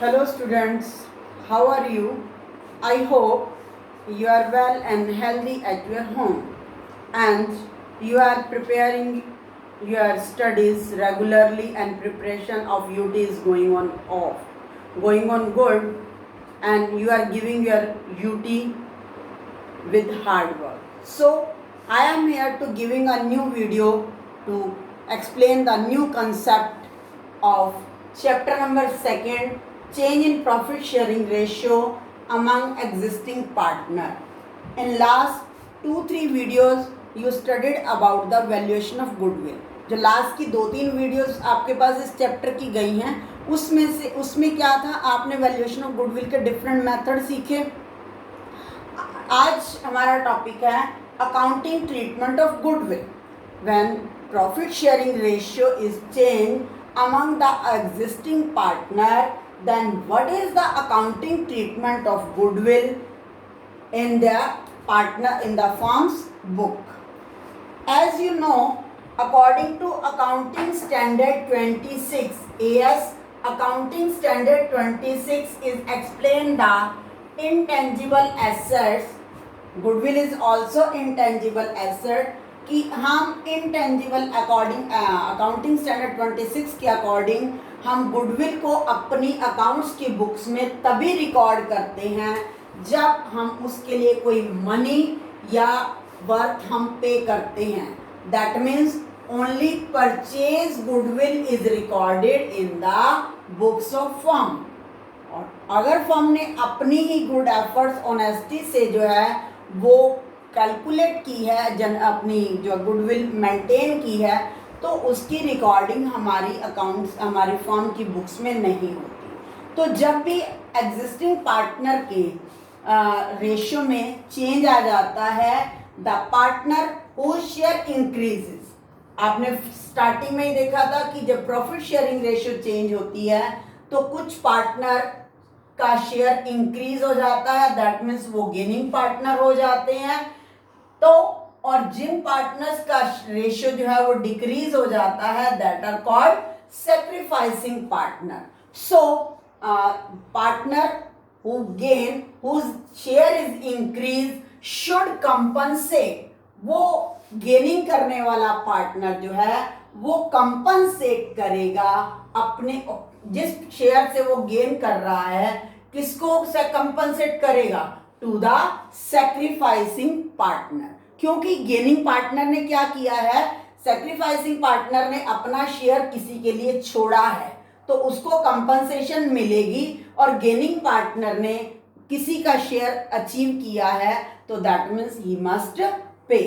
Hello students, how are you? I hope you are well and healthy at your home and you are preparing your studies regularly and preparation of UT is going on good, and you are giving your UT with hard work. So I am here to giving a new video to explain the new concept of chapter number 2, change in profit sharing ratio among existing partner. In last 2-3 videos you studied about the valuation of goodwill. जो last की 2-3 videos आपके पास इस chapter की गई हैं उसमें क्या था, आपने वैल्यूएशन ऑफ गुडविल के डिफरेंट मेथड सीखे। आज हमारा टॉपिक है accounting treatment of goodwill when profit sharing ratio is change among the existing partner, then what is the accounting treatment of goodwill in the partner in the firm's book? As you know, according to accounting standard 26 AS, accounting standard 26 is explained the intangible assets. Goodwill is also intangible asset कि हम intangible accounting standard 26 के according हम goodwill को अपनी accounts की books में तभी record करते हैं जब हम उसके लिए कोई मनी या वर्थ हम पे करते हैं। That means only purchase goodwill is recorded in the books of firm. और अगर फर्म ने अपनी ही गुड एफर्ट्स ऑनेस्टी से जो है वो कैलकुलेट की है अपनी जो गुडविल मेंटेन की है, तो उसकी रिकॉर्डिंग हमारी अकाउंट्स हमारी फर्म की बुक्स में नहीं होती। तो जब भी एग्जिस्टिंग पार्टनर के रेशियो में चेंज आ जाता है, the partner whose share increases. आपने स्टार्टिंग में ही देखा था कि जब प्रॉफिट शेयरिंग रेशियो चेंज होती है तो कुछ पार्टनर का शेयर इंक्रीज हो जाता है, दैट मीन्स वो गेनिंग पार्टनर हो जाते हैं। तो और जिन पार्टनर्स का रेशियो जो है वो डिक्रीज हो जाता है, that are called sacrificing partner. So partner who gain whose share is increase should compensate. वो गेनिंग करने वाला पार्टनर जो है वो कंपनसेट करेगा अपने जिस शेयर से वो गेन कर रहा है, किसको से कंपनसेट करेगा? To the sacrificing partner. क्योंकि गेनिंग पार्टनर ने क्या किया है, सैक्रिफाइसिंग पार्टनर ने अपना शेयर किसी के लिए छोड़ा है तो उसको कंपनसेशन मिलेगी, और गेनिंग पार्टनर ने किसी का शेयर अचीव किया है तो that means he must pay.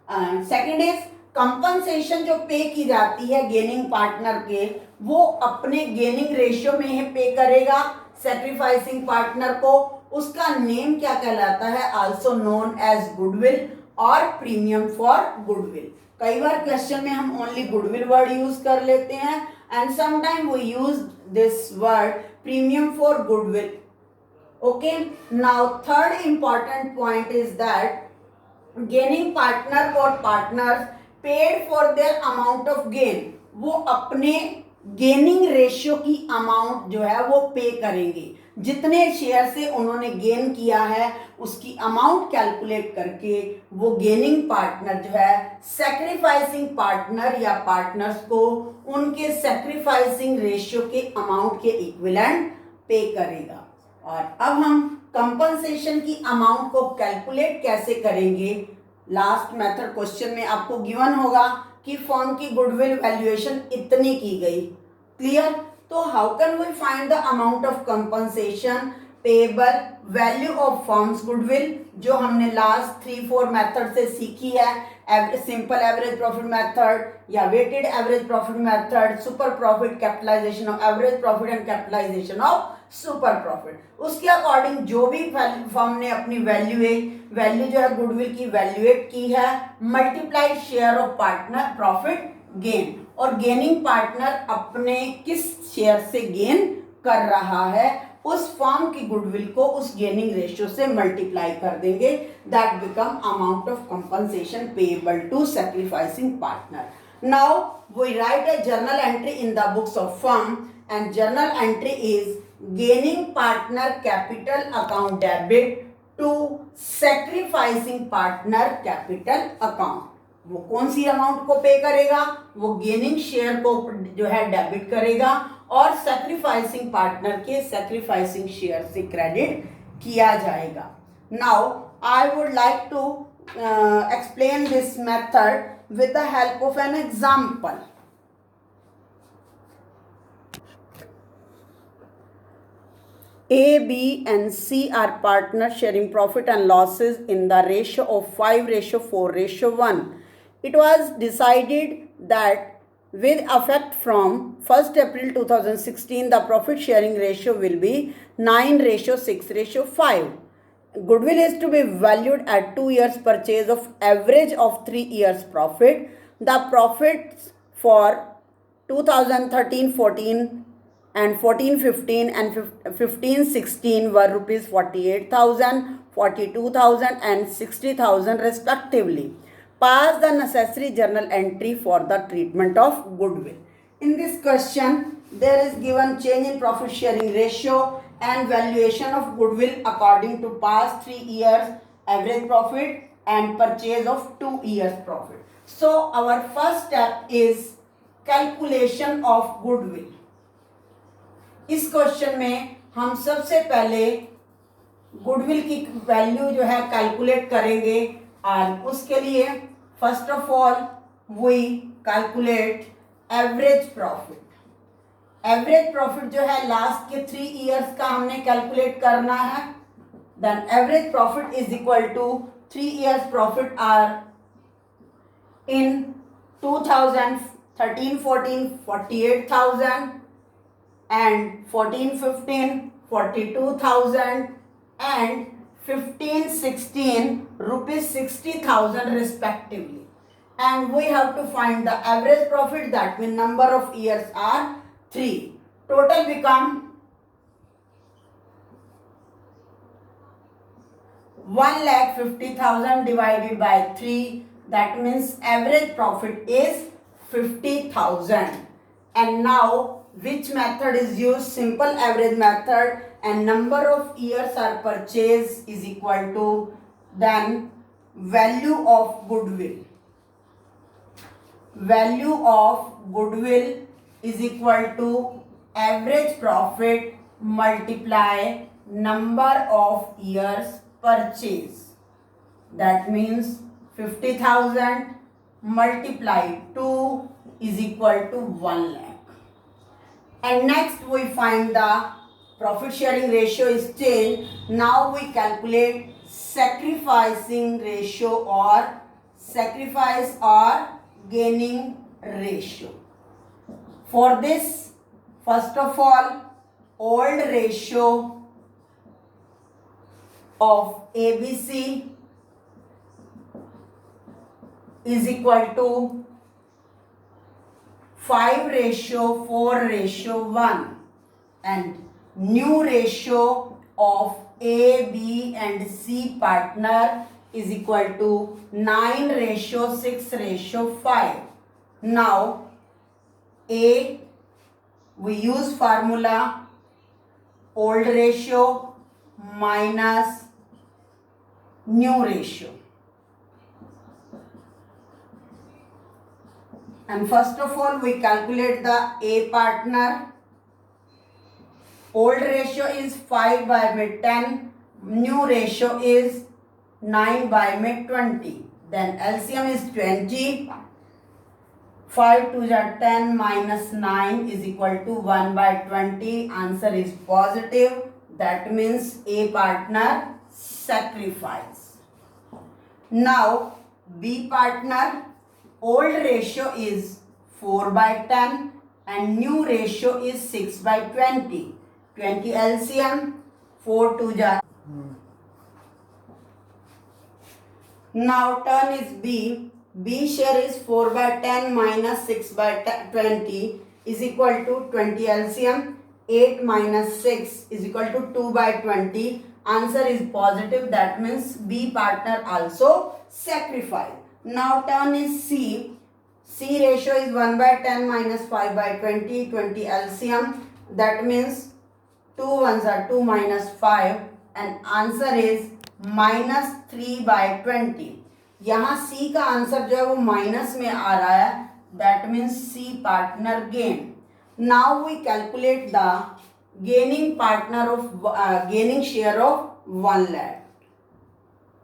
Second is compensation जो पे की जाती है गेनिंग पार्टनर के, वो अपने गेनिंग रेशियो में ही पे करेगा सैक्रिफाइसिंग पार्टनर को। उसका नेम क्या कहलाता है? आल्सो नोन एज गुडविल और प्रीमियम फॉर गुडविल। कई बार क्वेश्चन में हम ओनली गुडविल वर्ड यूज कर लेते हैं and sometime we use this word premium for goodwill. Okay, now third important point is that gaining partner और partners paid for their amount of gain. वो अपने gaining ratio की amount जो है वो पे करेंगे, जितने शेयर से उन्होंने गेन किया है उसकी अमाउंट कैलकुलेट करके वो गेनिंग पार्टनर जो है सैक्रिफाइसिंग पार्टनर या पार्टनर्स को उनके सैक्रिफाइसिंग रेशियो के अमाउंट के इक्विवेलेंट पे करेगा। और अब हम कंपनसेशन की अमाउंट को कैलकुलेट कैसे करेंगे? लास्ट मेथड क्वेश्चन में आपको गिवन होगा कि फर्म की गुडविल वैल्यूएशन इतनी की गई। क्लियर? तो how can we find the amount of compensation payable value of firm's goodwill, जो हमने लास्ट 3-4 मेथड से सीखी है। सिंपल एवरेज प्रॉफिट मेथड या weighted average profit method, super profit, capitalisation of average profit and capitalisation of super profit. उसके according जो भी firm ने अपनी वैल्यू जो है गुडविल की वैल्यूएट की है, multiplied share of partner profit gain, और गेनिंग पार्टनर अपने किस शेयर से गेन कर रहा है उस फर्म की गुडविल को उस गेनिंग रेशियो से मल्टीप्लाई कर देंगे, that become amount of compensation payable to sacrificing partner. Now we write a journal entry in the books of firm, and journal entry is gaining partner capital account debit to sacrificing partner capital account. वो कौन सी amount को पे करेगा? वो gaining share को जो है debit करेगा और सैक्रिफाइसिंग पार्टनर के सैक्रिफाइसिंग शेयर से क्रेडिट किया जाएगा. Now I would like to explain this method with the help of an example. A, B and C are partners sharing profit and losses in the ratio of 5:4:1. It was decided that with effect from 1st April 2016, the profit sharing ratio will be 9:6:5. Goodwill is to be valued at 2 years purchase of average of 3 years profit. The profits for 2013-14 and 14-15 and 15-16 were rupees 48,000, 42,000 and 60,000 respectively. Pass the necessary journal entry for the treatment of goodwill. In this question, there is given change in profit sharing ratio and valuation of goodwill according to past 3 years average profit and purchase of 2 years profit. So our first step is calculation of goodwill. इस question में हम सबसे पहले goodwill की value जो है calculate करेंगे और उसके लिए first of all we calculate average profit. Average profit जो है लास्ट के 3 इयर्स का हमने कैलकुलेट करना है. Then average profit is equal to 3 years profit are in 2013-14 48,000 and 14-15 42,000 and 15-16 rupees 60,000 respectively, and we have to find the average profit. That means number of years are 3. Total become 1,50,000 divided by 3. That means average profit is 50,000. And now which method is used? Simple average method, and number of years are purchased is equal to then value of goodwill. Value of goodwill is equal to average profit multiply number of years purchase. That means 50,000 multiply 2 is equal to 1 lakh. And next we find the profit sharing ratio is changed. Now we calculate sacrificing ratio or sacrifice or gaining ratio. For this, first of all, old ratio of ABC is equal to 5:4:1, and new ratio of A, B and C partner is equal to 9:6:5. Now A, we use formula old ratio minus new ratio. And first of all, we calculate the A partner. Old ratio is 5/10. New ratio is 9/20. Then LCM is 20. 5 2 are 10 minus 9 is equal to 1/20. Answer is positive. That means A partner sacrifice. Now B partner. Old ratio is 4/10 and new ratio is 6/20. 20 LCM, 4 2 jar. Now turn is B. B share is 4/10 minus 6/20 is equal to 20 LCM. 8 minus 6 is equal to 2/20. Answer is positive. That means B partner also sacrifice. Now turn is C. C ratio is 1/10 minus 5/20. 20 LCM. That means 2 ones are 2 minus 5 and answer is -3/20. यहाँ C का answer जो है वो minus में आ रहा है, that means C partner gain. Now we calculate the gaining share of 1 lakh.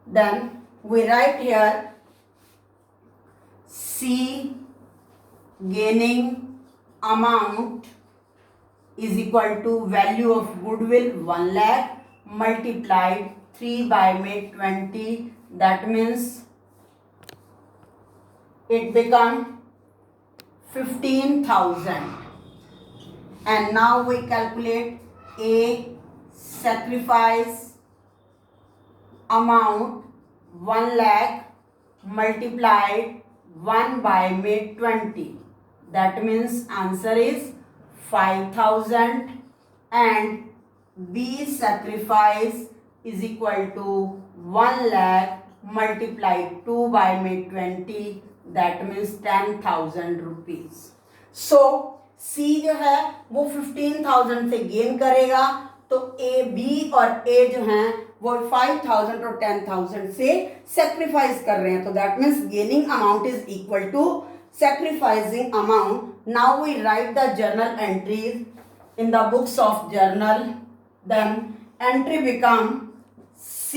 Then we write here C gaining amount is equal to value of goodwill 1 lakh multiplied 3/20. That means it become 15,000. And now we calculate a sacrifice amount 1 lakh multiplied 1/20. That means answer is 5,000 and B sacrifice is equal to 1 lakh multiplied 2/20. That means 10,000 rupees. So C जो है वो 15,000 से gain करेगा, तो A, B और A जो हैं वो 5,000 और 10,000 से सेक्रीफाइस कर रहे हैं. तो that means gaining amount is equal to sacrificing amount. Now we write the journal entries in the books of journal. Then entry become C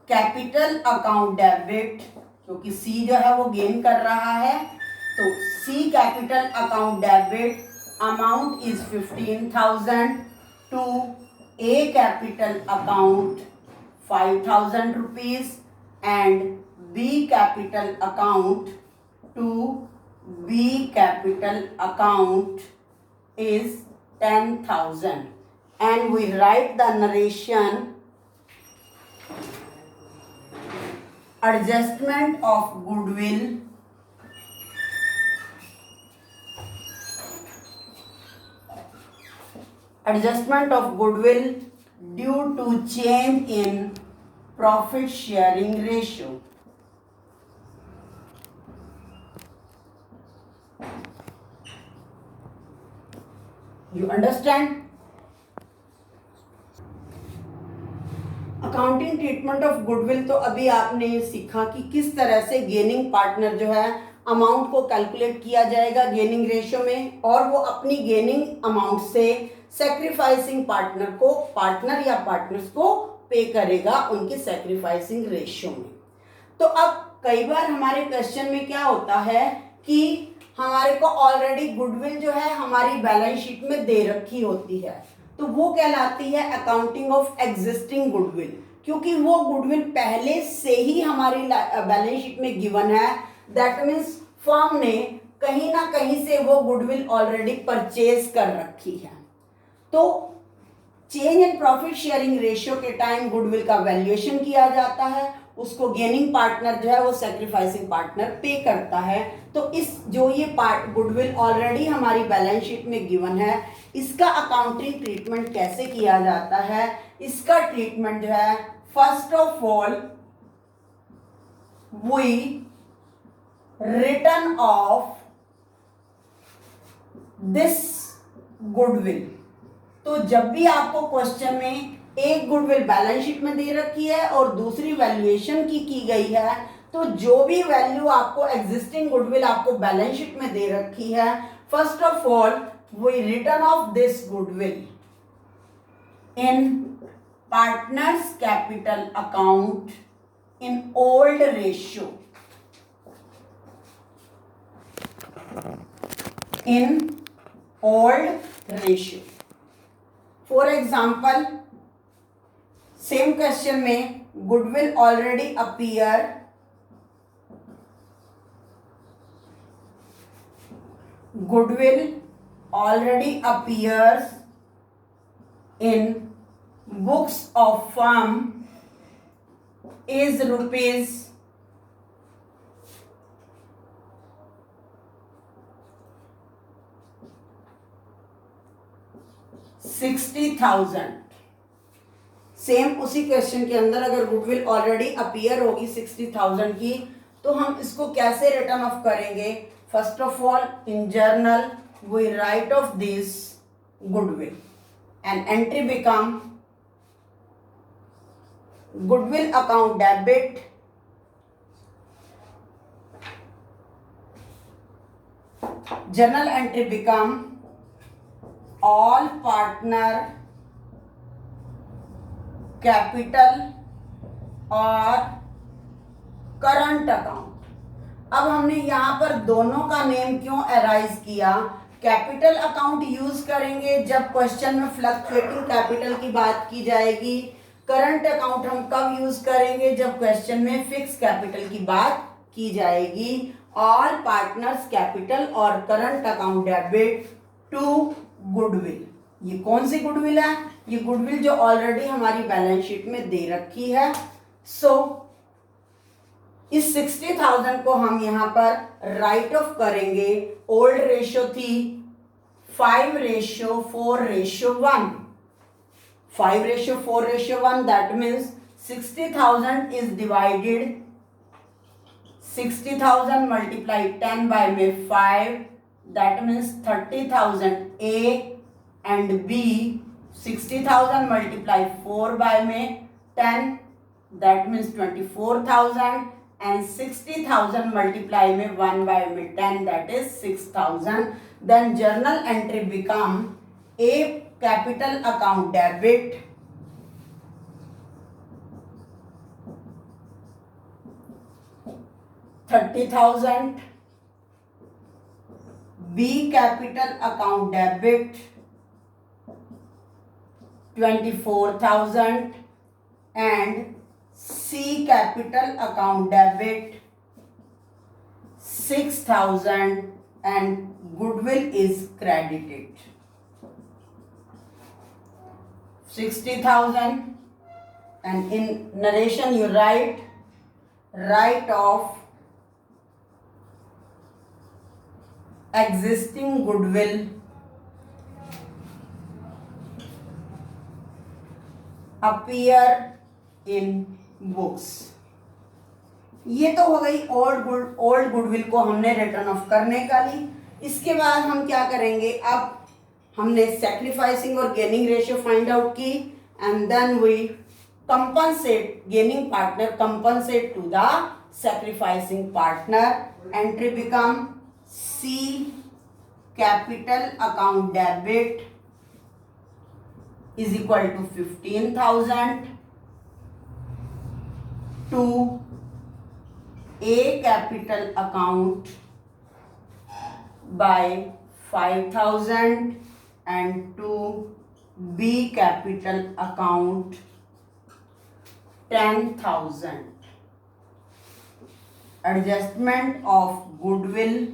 capital account debit, क्योंकि C जो है वो गेन कर रहा है, तो C capital account debit amount is 15,000 to A capital account 5,000 rupees and B capital account to B capital account is 10,000. And we write the narration adjustment of goodwill due to change in profit sharing ratio. You understand? Accounting treatment of goodwill, तो अभी आपने सीखा कि किस तरह से gaining partner जो है अमाउंट को कैलकुलेट किया जाएगा गेनिंग रेशियो में, और वो अपनी गेनिंग अमाउंट से सैक्रिफाइसिंग पार्टनर को, पार्टनर या पार्टनर्स को पे करेगा उनके सैक्रिफाइसिंग रेशियो में. तो अब कई बार हमारे क्वेश्चन में क्या होता है कि हमारे को ऑलरेडी गुडविल जो है हमारी बैलेंस शीट में दे रखी होती है, तो वो कहलाती है अकाउंटिंग ऑफ एग्जिस्टिंग गुडविल, क्योंकि वो गुडविल पहले से ही हमारी बैलेंस शीट में गिवन है. दैट मीन्स फर्म ने कहीं ना कहीं से वो गुडविल ऑलरेडी परचेज कर रखी है. तो change in profit sharing ratio के टाइम गुडविल का वैल्यूएशन किया जाता है, उसको गेनिंग पार्टनर जो है वो सैक्रिफाइसिंग पार्टनर पे करता है. तो इस जो ये गुडविल ऑलरेडी हमारी बैलेंस शीट में गिवन है, इसका अकाउंटिंग ट्रीटमेंट कैसे किया जाता है? इसका ट्रीटमेंट जो है, first of all we return of this goodwill. तो जब भी आपको क्वेश्चन में एक गुडविल बैलेंस शीट में दे रखी है और दूसरी वैल्यूएशन की गई है, तो जो भी वैल्यू आपको एग्जिस्टिंग गुडविल आपको बैलेंस शीट में दे रखी है, first of all we return of this goodwill in partners capital account in old ratio. In old ratio. For example, same question में goodwill already appear in books of firm is rupees 60,000. Same उसी question के अंदर अगर goodwill already appear होगी 60,000 की, तो हम इसको कैसे रिटर्न ऑफ करेंगे? First of all in journal we write off this goodwill. And entry become goodwill account debit, journal entry become all partner capital और करंट अकाउंट. अब हमने यहाँ पर दोनों का नेम क्यों अराइज किया? कैपिटल अकाउंट यूज करेंगे जब क्वेश्चन में फ्लक्चुएटिंग कैपिटल की बात की जाएगी. करंट अकाउंट हम कब यूज करेंगे? जब क्वेश्चन में फिक्स कैपिटल की बात की जाएगी. ऑल पार्टनर्स कैपिटल और current account debit to goodwill. ये कौन सी गुडविल है? ये गुडविल जो ऑलरेडी हमारी बैलेंस शीट में दे रखी है. सो इस 60,000 को हम यहाँ पर राइट ऑफ करेंगे. ओल्ड रेशियो थी 5:4:1. 5:4:1 that means 60,000 is divided 60,000 multiply 10 by में 5 that means 30,000 A and B. 60,000 multiply 4 by में 10 दैट मीन्स 24,000 and 60,000 multiply में 1 by में 10 that is 6,000. Then journal entry become a capital account debit, $30,000, B capital account debit 24,000 and C capital account debit 6,000 and goodwill is credited 60,000 and in narration you write off existing goodwill appear in books. ये तो हो गई old goodwill को हमने return of करने का ली. इसके बाद हम क्या करेंगे? अब हमने सैक्रिफाइसिंग और गेनिंग रेशियो फाइंड आउट की and then we compensate gaining partner compensate to the sacrificing partner. Entry become C capital account debit is equal to 15,000 to A capital account by 5,000 and to B capital account 10,000. Adjustment of goodwill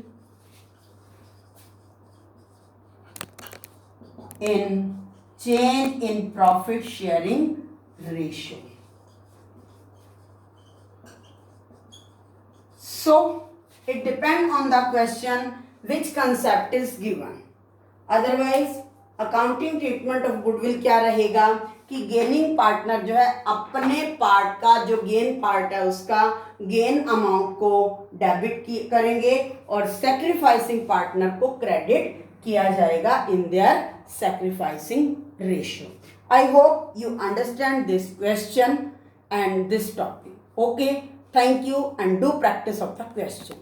in change in profit sharing ratio. So it depends on the question which concept is given. Otherwise accounting treatment of goodwill क्या रहेगा कि gaining partner जो है अपने part का जो gain part है उसका गेन अमाउंट को डेबिट करेंगे और सैक्रिफाइसिंग पार्टनर को क्रेडिट किया जाएगा in their sacrificing ratio. I hope you understand this question and this topic. Okay, thank you and do practice of the question.